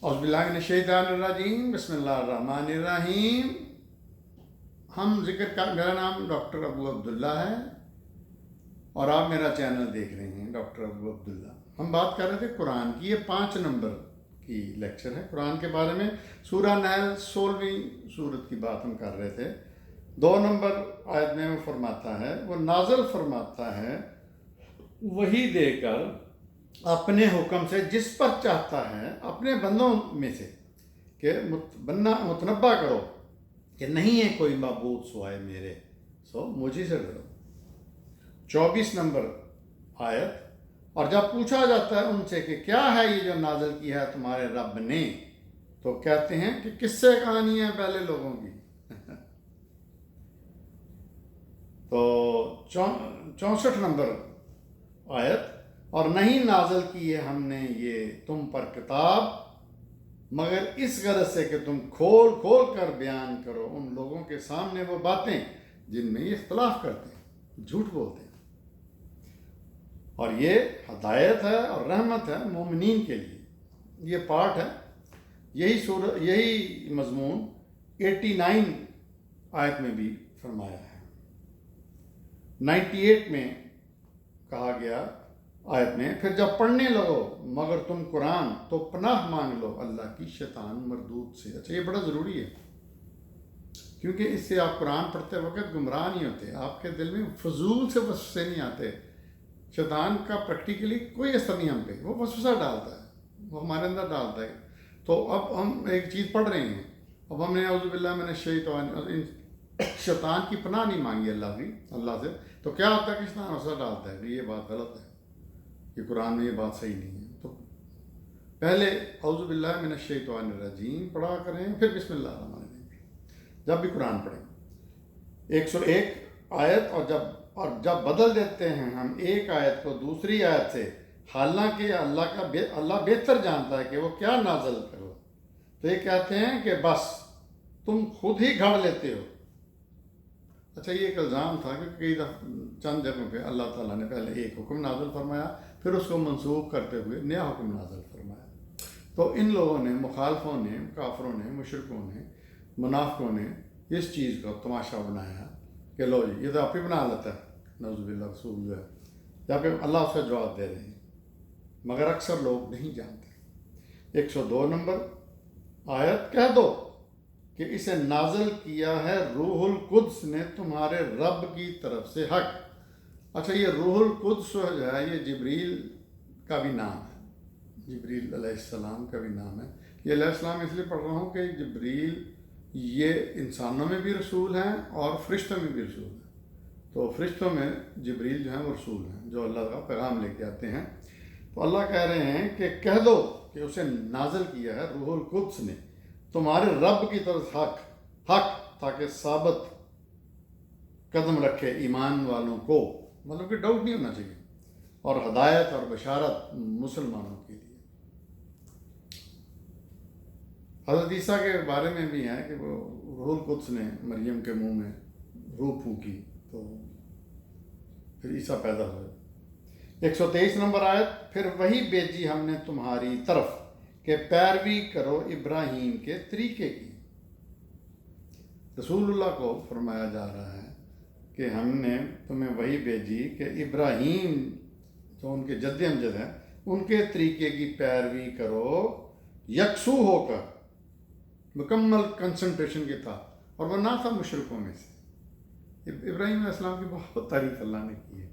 اعوذ باللہ من الشیطان الرجیم، بسم اللہ الرحمن الرحیم۔ ہم میرا نام ڈاکٹر ابو عبداللہ ہے اور آپ میرا چینل دیکھ رہے ہیں ڈاکٹر ابو عبداللہ۔ ہم بات کر رہے تھے قرآن کی، یہ 5 نمبر کی لیکچر ہے قرآن کے بارے میں۔ سورہ نحل 16ویں سورت کی بات ہم کر رہے تھے۔ 2 نمبر آیت میں وہ فرماتا ہے، وہ نازل فرماتا ہے وہی دے کر اپنے حکم سے جس پر چاہتا ہے اپنے بندوں میں سے، کہ متنبع کرو کہ نہیں ہے کوئی معبود سوائے میرے، سو مجھے سے ڈرو۔ 24 نمبر آیت، اور جب پوچھا جاتا ہے ان سے کہ کیا ہے یہ جو نازل کیا ہے تمہارے رب نے، تو کہتے ہیں کہ کس سے کہانی ہے پہلے لوگوں کی۔ تو 64 نمبر آیت، اور نہیں نازل کی ہے ہم نے یہ تم پر کتاب مگر اس غرض سے کہ تم کھول کھول کر بیان کرو ان لوگوں کے سامنے وہ باتیں جن میں یہ اختلاف کرتے ہیں، جھوٹ بولتے ہیں۔ اور یہ ہدایت ہے اور رحمت ہے مومنین کے لیے، یہ پارٹ ہے۔ یہی مضمون 89 آیت میں بھی فرمایا ہے۔ 98 میں کہا گیا آیت میں، پھر جب پڑھنے لگو مگر تم قرآن تو پناہ مانگ لو اللہ کی شیطان مردود سے۔ اچھا، یہ بڑا ضروری ہے، کیونکہ اس سے آپ قرآن پڑھتے وقت گمراہ نہیں ہوتے، آپ کے دل میں فضول سے وسوسے نہیں آتے۔ شیطان کا پریکٹیکلی کوئی اثر نہیں ہم پہ، وہ وسوسہ ڈالتا ہے، وہ ہمارے اندر ڈالتا ہے۔ تو اب ہم ایک چیز پڑھ رہے ہیں، اب ہم نے اعوذ باللہ من الشیطان شیطان کی پناہ نہیں مانگی اللہ سے، تو کیا ہوتا ہے کہ شیطان وسوسہ ڈالتا ہے کہ یہ بات غلط ہے، کہ قرآن میں یہ بات صحیح نہیں ہے۔ تو پہلے اعوذ باللہ من الشیطان الرجیم پڑھا کریں، پھر بسم اللہ الرحمن الرحیم جب بھی قرآن پڑھیں۔ 101 آیت، اور جب بدل دیتے ہیں ہم ایک آیت کو دوسری آیت سے، حالانکہ اللہ بہتر جانتا ہے کہ وہ کیا نازل کرو، تو یہ کہتے ہیں کہ بس تم خود ہی گھڑ لیتے ہو۔ اچھا، یہ ایک الزام تھا کہ کئی دفعہ چند جگہوں پہ اللہ تعالیٰ نے پہلے ایک حکم نازل فرمایا، پھر اس کو منسوخ کرتے ہوئے نیا حکم نازل فرمایا۔ تو ان لوگوں نے، مخالفوں نے، کافروں نے، مشرکوں نے، منافقوں نے اس چیز کو تماشا بنایا کہ لو جی، یہ تو آپ ہی بنا لیتا ہے، نعوذ باللہ، رسول جو ہے، یا پھر اللہ اس کا جواب دے رہے ہیں، مگر اکثر لوگ نہیں جانتے۔ 102 نمبر آیت، کہہ دو کہ اسے نازل کیا ہے روح القدس نے تمہارے رب کی طرف سے حق۔ اچھا، یہ روح القدس جو ہے یہ جبریل کا بھی نام ہے، جبریل علیہ السلام کا بھی نام ہے۔ یہ علیہ السلام اس لیے پڑھ رہا ہوں کہ جبریل یہ انسانوں میں بھی رسول ہیں اور فرشتوں میں بھی رسول ہیں۔ تو فرشتوں میں جبریل جو ہیں وہ رسول ہیں، جو اللہ کا پیغام لے کے آتے ہیں۔ تو اللہ کہہ رہے ہیں کہ کہہ دو کہ اسے نازل کیا ہے روح القدس نے تمہارے رب کی طرف حق، تاکہ ثابت قدم رکھے ایمان والوں کو، مطلب کہ ڈاؤٹ نہیں ہونا چاہیے، اور ہدایت اور بشارت مسلمانوں کے لیے۔ حضرت عیسیٰ کے بارے میں بھی ہے کہ وہ روح القدس نے مریم کے منہ میں روح پھونکی تو پھر عیسیٰ پیدا ہوئے۔ 123 نمبر آیت، پھر وہی بھیجی ہم نے تمہاری طرف کہ پیروی کرو ابراہیم کے طریقے کی۔ رسول اللہ کو فرمایا جا رہا ہے کہ ہم نے تمہیں وہی بھیجی کہ ابراہیم جو ان کے جد امجد ہیں، ان کے طریقے کی پیروی کرو، یکسو ہو کر، مکمل کنسنٹریشن کے تھا، اور وہ نہ تھا مشرکوں میں سے۔ ابراہیم علیہ السلام کی بہت تعریف اللہ نے کی ہے،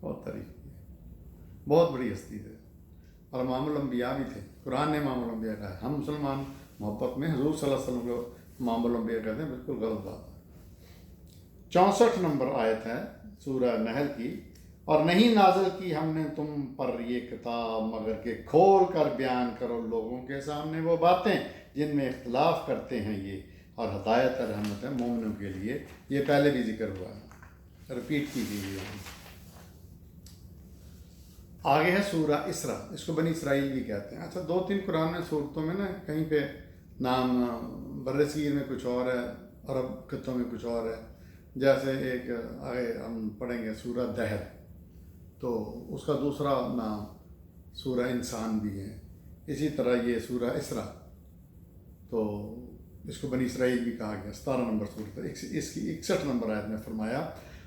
بہت تعریف کی ہے، بہت بڑی ہستی ہے، اور امام الانبیاء بھی تھے۔ قرآن نے امام الانبیاء کہا ہے، ہم مسلمان محبت میں حضور صلی اللہ علیہ وسلم کو امام الانبیاء کہتے ہیں، بالکل غلط بات ہے۔ 64 نمبر آیت ہے سورہ نحل کی، اور نہیں نازل کی ہم نے تم پر یہ کتاب مگر کہ کھول کر بیان کرو لوگوں کے سامنے وہ باتیں جن میں اختلاف کرتے ہیں یہ، اور ہدایت اور رحمت ہے مومنوں کے لیے۔ یہ پہلے بھی ذکر ہوا ہے، رپیٹ کی گئی ہے۔ آگے ہے سورہ اسراء، اس کو بنی اسرائیل بھی کہتے ہیں۔ اچھا، 2-3 قرآن میں صورتوں میں نا کہیں پہ نام برصغیر میں کچھ اور ہے، عرب خطوں میں کچھ اور ہے۔ جیسے ایک آگے ہم پڑھیں گے سورہ دہر، تو اس کا دوسرا نام سورہ انسان بھی ہے۔ اسی طرح یہ سورہ اسراء تو اس کو بنی اسرائیل بھی کہا گیا. 17 نمبر سورت ہے. اس کی 61 نمبر آیت میں فرمایا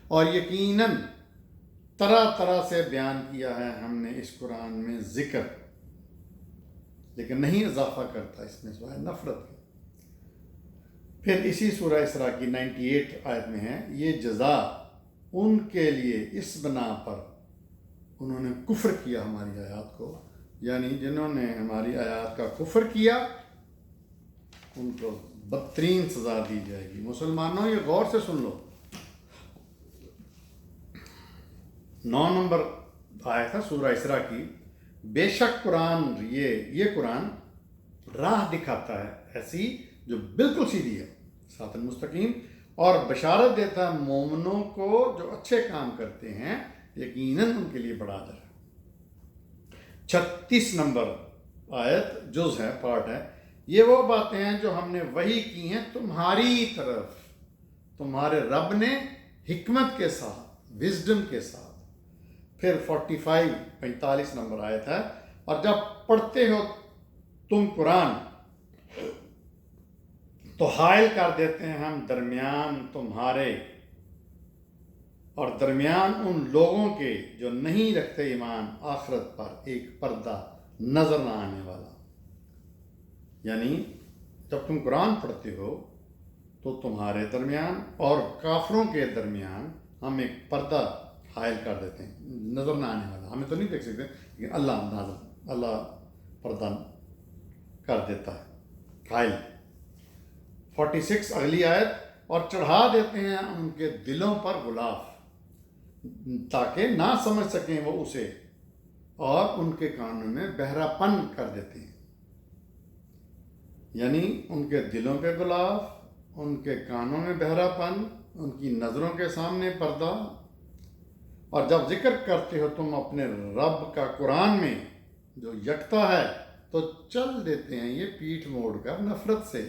اور یقیناً طرح طرح سے بیان کیا ہے ہم نے اس قرآن میں ذکر، لیکن نہیں اضافہ کرتا اس میں سوائے نفرت کی. پھر اسی سورہ اسراء کی 98 آیت میں ہے یہ جزا ان کے لیے اس بنا پر انہوں نے کفر کیا ہماری آیات کو، یعنی جنہوں نے ہماری آیات کا کفر کیا ان کو بدترین سزا دی جائے گی. مسلمانوں یہ غور سے سن لو. 9 نمبر آیت ہے سورہ اسراء کی. بے شک قرآن یہ قرآن راہ دکھاتا ہے ایسی جو بالکل سیدھی ہے، صراط المستقیم، اور بشارت دیتا ہے مومنوں کو جو اچھے کام کرتے ہیں یقیناً ان کے لیے بڑا اجر ہے. 36 نمبر آیت جز ہے، پارٹ ہے. یہ وہ باتیں ہیں جو ہم نے وحی کی ہیں تمہاری طرف تمہارے رب نے حکمت کے ساتھ، وزڈم کے ساتھ. پھر 45 نمبر آیت ہے اور جب پڑھتے ہو تم قرآن تو حائل کر دیتے ہیں ہم درمیان تمہارے اور درمیان ان لوگوں کے جو نہیں رکھتے ایمان آخرت پر ایک پردہ نظر نہ آنے والا. یعنی جب تم قرآن پڑھتے ہو تو تمہارے درمیان اور کافروں کے درمیان ہم ایک پردہ حائل کر دیتے ہیں، نظر نہ آنے والا. ہمیں تو نہیں دیکھ سکتے لیکن اللہ پردہ کر دیتا ہے حائل. 46 اگلی آیت اور چڑھا دیتے ہیں ان کے دلوں پر غلاف تاکہ نہ سمجھ سکیں وہ اسے، اور ان کے کانوں میں بہرا پن کر دیتے ہیں. یعنی ان کے دلوں پہ غلاف، ان کے کانوں میں بہرا پن، ان کی نظروں کے سامنے پردہ. اور جب ذکر کرتے ہو تم اپنے رب کا قرآن میں جو یکتا ہے تو چل دیتے ہیں یہ پیٹھ موڑ کر نفرت سے.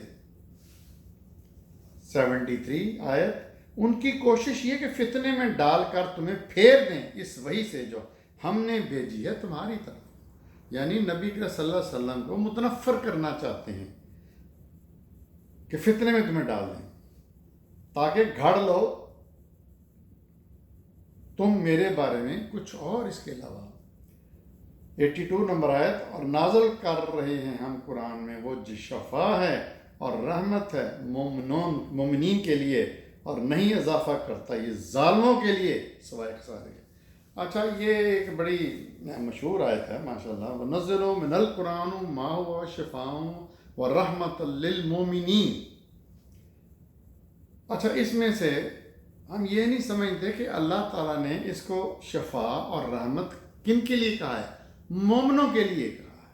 73 آیت ان کی کوشش یہ کہ فتنے میں ڈال کر تمہیں پھیر دیں اس وحی سے جو ہم نے بھیجی ہے تمہاری طرف. یعنی نبی صلی اللہ علیہ وسلم کو متنفر کرنا چاہتے ہیں کہ فتنے میں تمہیں ڈال دیں تاکہ گھڑ لو تم میرے بارے میں کچھ اور اس کے علاوہ. 82 نمبر آیت اور نازل کر رہے ہیں ہم قرآن میں وہ جو شفا ہے اور رحمت ہے مومنین کے لیے اور نہیں اضافہ کرتا یہ ظالموں کے لیے سوائے خسارے. اچھا یہ ایک بڑی مشہور آیت ہے ماشاءاللہ. وَنَزِّلُ مِنَ الْقُرْآنُ مَا هُوَ شِفَاءٌ وَرَحْمَةٌ لِّلْمُؤْمِنِينَ. اچھا اس میں سے ہم یہ نہیں سمجھتے کہ اللہ تعالیٰ نے اس کو شفا اور رحمت کن کے لیے کہا ہے؟ مومنوں کے لیے کہا ہے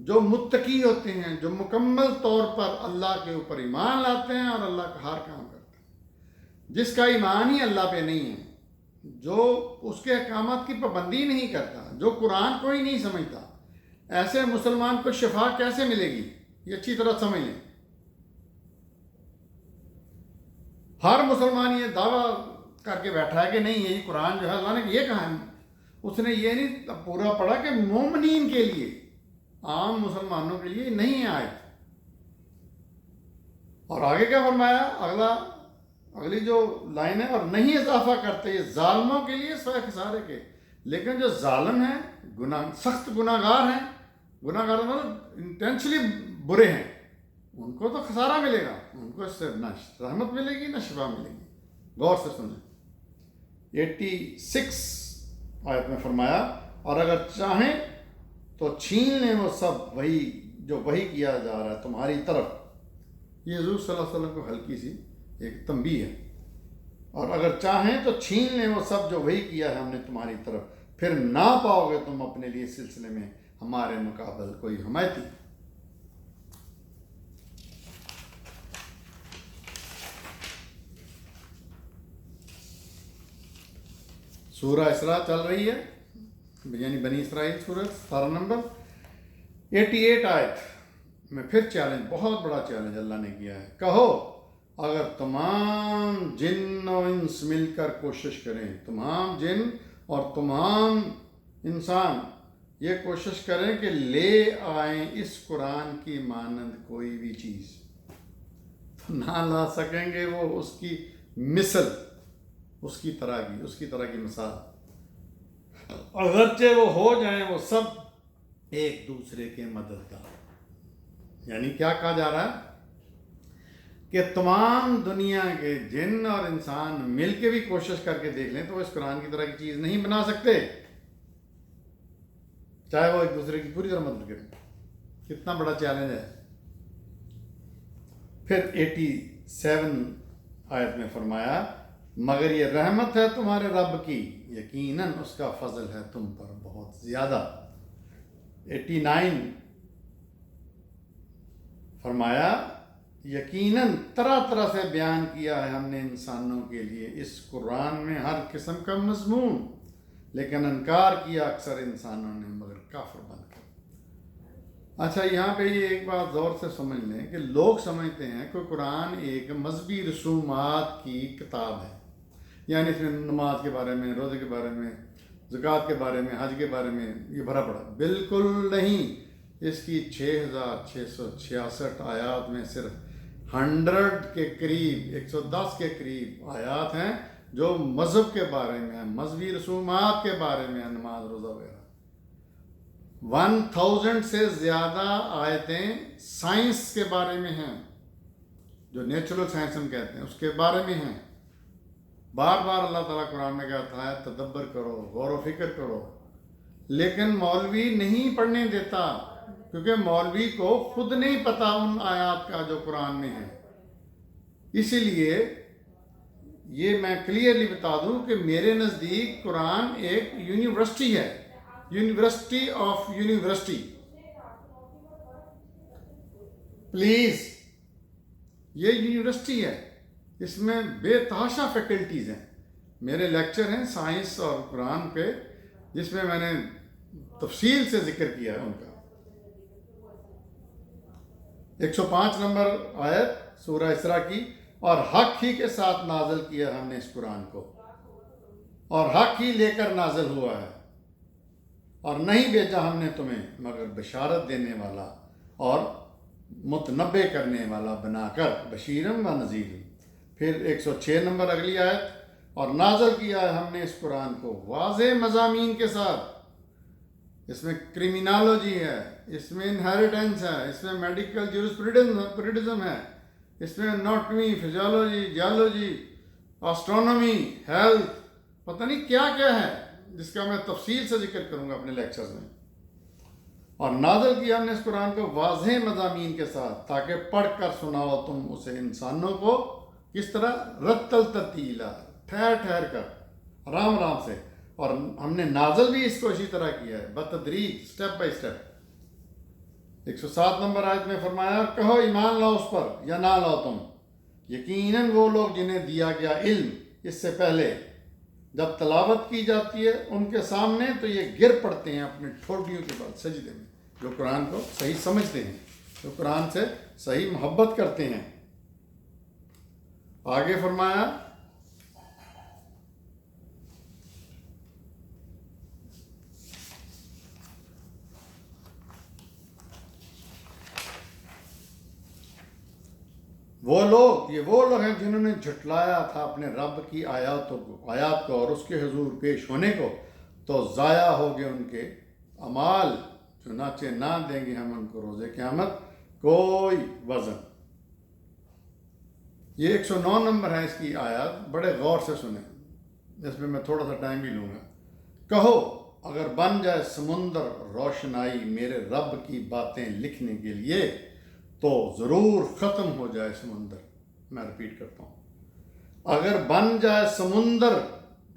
جو متقی ہوتے ہیں، جو مکمل طور پر اللہ کے اوپر ایمان لاتے ہیں اور اللہ کا ہر کام کرتے ہیں. جس کا ایمان ہی اللہ پہ نہیں ہے، جو اس کے احکامات کی پابندی نہیں کرتا، جو قرآن کو ہی نہیں سمجھتا، ایسے مسلمان کو شفا کیسے ملے گی؟ یہ اچھی طرح سمجھ لیں. ہر مسلمان یہ دعویٰ کر کے بیٹھا ہے کہ نہیں یہی قرآن جو ہے اللہ نے یہ کہا ہے. اس نے یہ نہیں پورا پڑھا کہ مومنین کے لیے، عام مسلمانوں کے لیے نہیں آئے. اور آگے کیا فرمایا؟ اگلی جو لائن ہے اور نہیں اضافہ کرتے یہ ظالموں کے لیے سوائے خسارے کے. لیکن جو ظالم ہیں، سخت گناہ گار ہیں، گناہ گار مطلب انٹینشلی برے ہیں، ان کو تو خسارہ ملے گا، ان کو اس سے نہ رحمت ملے گی نہ شفا ملے گی. غور سے سنیں. 86 آیت میں فرمایا اور اگر چاہیں تو چھین لیں وہ سب وہی جو وحی کیا جا رہا ہے تمہاری طرف. یہ حضور صلی اللہ علیہ وسلم کو ہلکی سی ایک تنبیہ ہے. اور اگر چاہیں تو چھین لیں وہ سب جو وحی کیا ہے ہم نے تمہاری طرف، پھر نہ پاؤ گے تم اپنے لیے سلسلے میں ہمارے مقابل کوئی حمایتی. سورہ اسراء چل رہی ہے، یعنی بنی اسرائیل سورت 17 نمبر. 88 آیت میں پھر چیلنج، بہت بڑا چیلنج اللہ نے کیا ہے. کہو اگر تمام جن و انس مل کر کوشش کریں، تمام جن اور تمام انسان یہ کوشش کریں کہ لے آئیں اس قرآن کی مانند کوئی بھی چیز، تو نہ لا سکیں گے وہ اس کی مثل، اس کی طرح کی مثال، اگرچہ وہ ہو جائیں وہ سب ایک دوسرے کے مددگار۔ یعنی کیا کہا جا رہا ہے کہ تمام دنیا کے جن اور انسان مل کے بھی کوشش کر کے دیکھ لیں تو وہ اس قرآن کی طرح کی چیز نہیں بنا سکتے، چاہے وہ ایک دوسرے کی پوری طرح مدد کریں۔ کتنا بڑا چیلنج ہے۔ پھر 87 آیت میں فرمایا مگر یہ رحمت ہے تمہارے رب کی، یقیناً اس کا فضل ہے تم پر بہت زیادہ۔ 89 فرمایا یقیناً طرح طرح سے بیان کیا ہے ہم نے انسانوں کے لیے اس قرآن میں ہر قسم کا مضمون، لیکن انکار کیا اکثر انسانوں نے مگر کافر بن کر۔ اچھا، یہاں پہ یہ ایک بات زور سے سمجھ لیں کہ لوگ سمجھتے ہیں کہ قرآن ایک مذہبی رسومات کی کتاب ہے، یعنی اس میں نماز کے بارے میں، روزے کے بارے میں، زکوٰۃ کے بارے میں، حج کے بارے میں یہ بھرا پڑا۔ بالکل نہیں، اس کی 6666 آیات میں صرف 100 کے قریب، 110 کے قریب آیات ہیں جو مذہب کے بارے میں ہیں، مذہبی رسومات کے بارے میں ہیں، نماز روزہ وغیرہ۔ 1000 سے زیادہ آیتیں سائنس کے بارے میں ہیں، جو نیچرل سائنس ہم کہتے ہیں اس کے بارے میں ہیں۔ بار بار اللہ تعالیٰ قرآن میں کہتا ہے تدبر کرو، غور و فکر کرو، لیکن مولوی نہیں پڑھنے دیتا، کیونکہ مولوی کو خود نہیں پتا ان آیات کا جو قرآن میں ہے۔ اسی لیے یہ میں کلیئرلی بتا دوں کہ میرے نزدیک قرآن ایک یونیورسٹی ہے، یونیورسٹی آف یونیورسٹی۔ پلیز، یہ یونیورسٹی ہے، اس میں بے تحاشا فیکلٹیز ہیں۔ میرے لیکچر ہیں سائنس اور قرآن پہ، جس میں میں نے تفصیل سے ذکر کیا ہے ان کا۔ 105 نمبر آیت سورہ اسراء کی، اور حق ہی کے ساتھ نازل کیا ہم نے اس قرآن کو، اور حق ہی لے کر نازل ہوا ہے، اور نہیں بھیجا ہم نے تمہیں مگر بشارت دینے والا اور متنبع کرنے والا بنا کر، بشیرم و نذیر۔ پھر 106 نمبر اگلی آیت، اور نازل کیا ہے ہم نے اس قرآن کو واضح مضامین کے ساتھ۔ اس میں کرمینالوجی ہے، اس میں انہیریٹنس ہے، اس میں میڈیکل جورسپروڈنزم ہے، اس میں anatomy, physiology, geology, astronomy, health, پتہ نہیں کیا کیا ہے، جس کا میں تفصیل سے ذکر کروں گا اپنے لیکچرز میں۔ اور نازل کیا ہم نے اس قرآن کو واضح مضامین کے ساتھ، تاکہ پڑھ کر سناؤ تم اسے انسانوں کو کس طرح، رتل ترتیلا، ٹھہر ٹھہر کر، آرام آرام سے۔ اور ہم نے نازل بھی اس کو اسی طرح کیا ہے، بتدریج، سٹیپ بائی سٹیپ۔ 107 نمبر آیت میں فرمایا کہو ایمان لاؤ اس پر یا نہ لاؤ تم، یقیناً وہ لوگ جنہیں دیا گیا علم اس سے پہلے، جب تلاوت کی جاتی ہے ان کے سامنے تو یہ گر پڑتے ہیں اپنے ٹھوڈیوں کے بعد سجدے میں، جو قرآن کو صحیح سمجھتے ہیں، جو قرآن سے صحیح محبت کرتے ہیں۔ آگے فرمایا وہ لوگ ہیں جنہوں نے جھٹلایا تھا اپنے رب کی آیات کو اور اس کے حضور پیش ہونے کو، تو ضائع ہو گئے ان کے اعمال، چنانچہ نہ دیں گے ہم ان کو روز قیامت کوئی وزن۔ یہ 109 نمبر ہے اس کی آیات، بڑے غور سے سنیں، اس میں تھوڑا سا ٹائم بھی لوں گا۔ کہو اگر بن جائے سمندر روشنائی میرے رب کی باتیں لکھنے کے لیے تو ضرور ختم ہو جائے سمندر۔ میں ریپیٹ کرتا ہوں، اگر بن جائے سمندر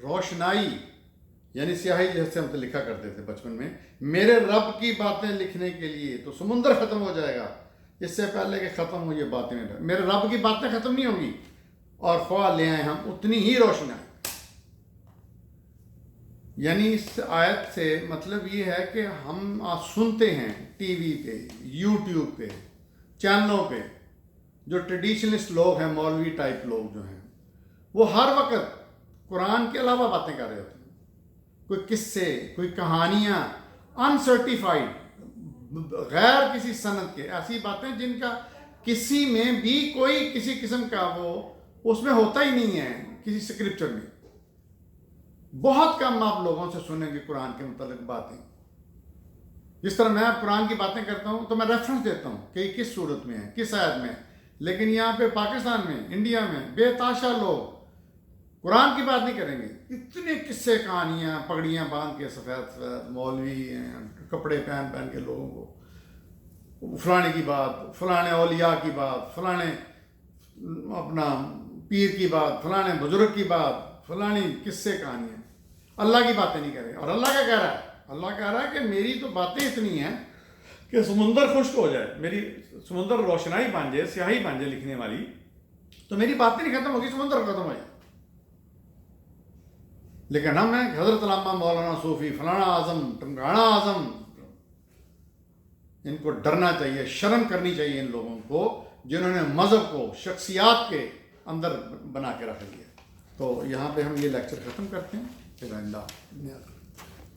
روشنائی، یعنی سیاہی جیسے ہم تو لکھا کرتے تھے بچپن میں، میرے رب کی باتیں لکھنے کے لیے تو سمندر ختم ہو جائے گا، اس سے پہلے کہ ختم ہو یہ باتیں، میرے رب کی باتیں ختم نہیں ہوں گی، اور خواہ لے آئیں ہم اتنی ہی روشنائی۔ یعنی اس آیت سے مطلب یہ ہے کہ ہم سنتے ہیں ٹی وی پہ، یوٹیوب پہ، چینلوں پہ، جو ٹریڈیشنلسٹ لوگ ہیں، مولوی ٹائپ لوگ جو ہیں، وہ ہر وقت قرآن کے علاوہ باتیں کر رہے ہوتے ہیں، کوئی قصے، کوئی کہانیاں، انسرٹیفائڈ، غیر کسی سند کے، ایسی باتیں جن کا کسی میں بھی کوئی کسی قسم کا وہ اس میں ہوتا ہی نہیں ہے کسی اسکرپچر میں. بہت کم آپ لوگوں سے سنیں گے قرآن کے متعلق باتیں. جس طرح میں قرآن کی باتیں کرتا ہوں تو میں ریفرنس دیتا ہوں کہ یہ کس صورت میں ہے، کس آیت میں ہے، لیکن یہاں پہ پاکستان میں، انڈیا میں بے تحاشا لوگ قرآن کی بات نہیں کریں گے. اتنے قصے کہانیاں پگڑیاں باندھ کے سفید سفید مولوی ہیں، کپڑے پہن کے لوگوں کو فلانے کی بات، فلانے اولیاء کی بات، فلانے اپنا پیر کی بات، فلانے بزرگ کی بات، فلانی قصے کہانیاں. اللہ کی باتیں نہیں کریں. اور اللہ کیا کہہ رہا ہے؟ اللہ کہہ رہا ہے کہ میری تو باتیں اتنی ہیں کہ سمندر خشک ہو جائے، میری سمندر روشنائی بن جائے، سیاہی بن جائے لکھنے والی، تو میری باتیں نہیں ختم ہوگی، سمندر ختم ہو جائے. لیکن ہم ہیں حضرت علامہ مولانا صوفی فلانا اعظم ٹنگانا اعظم. ان کو ڈرنا چاہیے، شرم کرنی چاہیے ان لوگوں کو جنہوں نے مذہب کو شخصیات کے اندر بنا کے رکھ لیا. تو یہاں پہ ہم یہ لیکچر ختم کرتے ہیں.